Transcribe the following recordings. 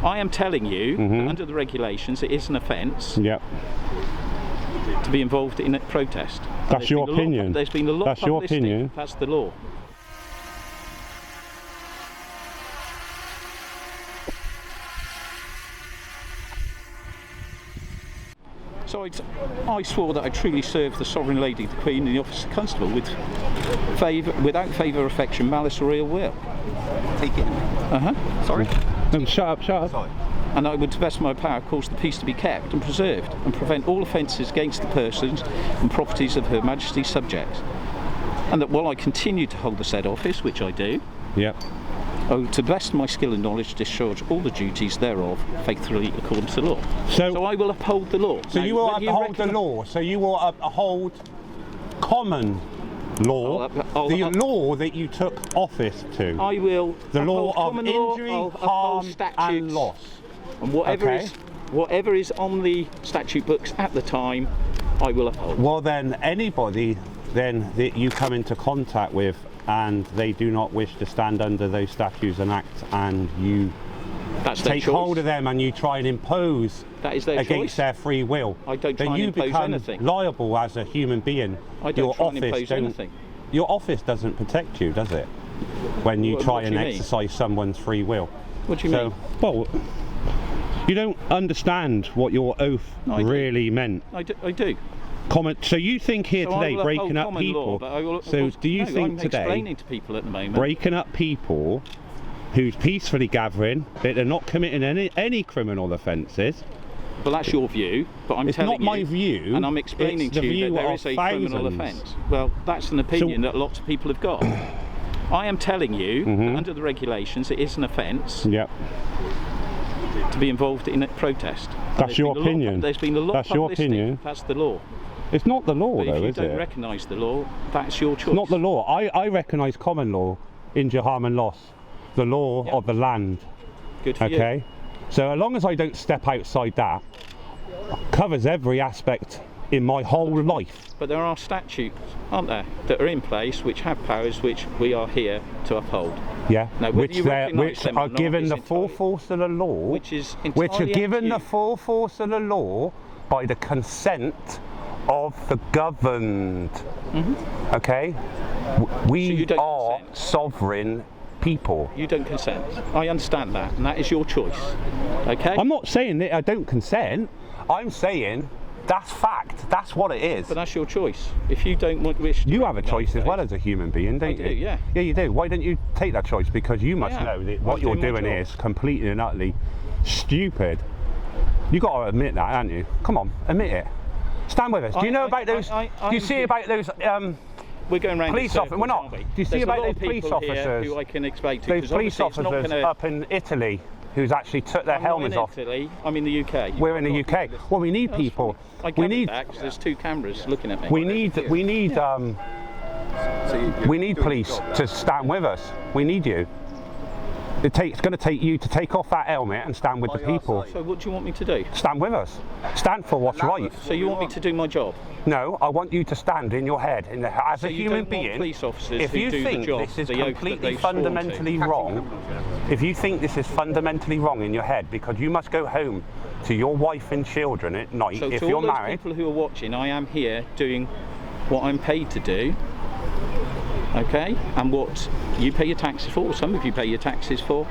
I am telling you, that under the regulations, it is an offence Yep. to be involved in a protest. That's your opinion. There's been a lot of your publicity. opinion. That's the law. So I swore that I truly served the Sovereign Lady, the Queen, in the office of Constable without favour, affection, malice or ill will. Take it. Sorry? No, shut up. Sorry. And I would, to the best of my power, cause the peace to be kept and preserved, and prevent all offences against the persons and properties of Her Majesty's subjects. And that while I continue to hold the said office, which I do, Yep. I will, to the best of my skill and knowledge, discharge all the duties thereof faithfully according to the law. So I will uphold the law. So now, you will uphold the law. So you will uphold common law, the law that you took office to. I will. The law of common injury, law, harm, statutes, and loss. And whatever is on the statute books at the time, I will uphold. Well, then anybody then that you come into contact with and they do not wish to stand under those statutes and acts, and you take hold of them and you try and impose against their free will, I don't try then and you impose become anything. liable as a human being. I don't try and impose anything. Your office doesn't protect you, does it? When you try and exercise someone's free will. What do you mean? Well, you don't understand what your oath really meant. I do. So you think here today breaking up people, do you think today explaining to people at the moment, breaking up people who's peacefully gathering, that they're not committing any criminal offences? Well, that's your view, but I'm telling you... It's not my view. And I'm explaining to you that there is a criminal offence. Well, that's an opinion that lots of people have got. I am telling you, that under the regulations, it is an offence to be involved in a protest. That's your opinion. There's been a lot of publicity. That's the law. It's not the law, though, is it? If you don't recognise the law, that's your choice. It's not the law. I recognise common law, injury, harm and loss, the law of the land. Good for you. Okay? So as long as I don't step outside that, covers every aspect in my whole life. But there are statutes, aren't there, that are in place which have powers which we are here to uphold. Yeah, now, which are given the full force of the law, which are given the full force of the law by the consent of the governed. Okay, we are sovereign people. You don't consent. I understand that, and that is your choice. Okay. I'm not saying that I don't consent. I'm saying that's fact. That's what it is. But that's your choice. If you don't wish to, you have a choice as well as a human being, don't you? Yeah. Yeah, you do. Why don't you take that choice? Because you must know that what you're doing is completely and utterly stupid. You got to admit that, haven't you? Come on, admit it. Stand with us. Do you know about those? Do you see about those? We're going around police officers. We're not. Do you see about those police officers? Who I can explain to? Those police officers up in Italy who's actually took their helmets off. Italy. I'm in the UK. We're in the UK. Well, we need people. We need. There's two cameras looking at me. We need police to stand with us. We need you. It's going to take you to take off that helmet and stand with the people. So what do you want me to do? Stand with us. Stand for what's right. So you want me to do my job? No, I want you to stand in your head as a human being. Police officers if you think this is completely fundamentally wrong, if you think this is fundamentally wrong in your head, because you must go home to your wife and children at night if you're married. So to all those people who are watching, I am here doing what I'm paid to do. Okay, and what you pay your taxes for, some of you pay your taxes for,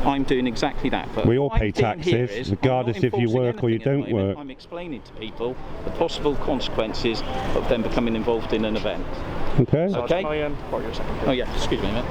I'm doing exactly that. But we all pay taxes, regardless if you work or you don't work. I'm explaining to people the possible consequences of them becoming involved in an event. Okay. Okay. Oh yeah, excuse me a minute.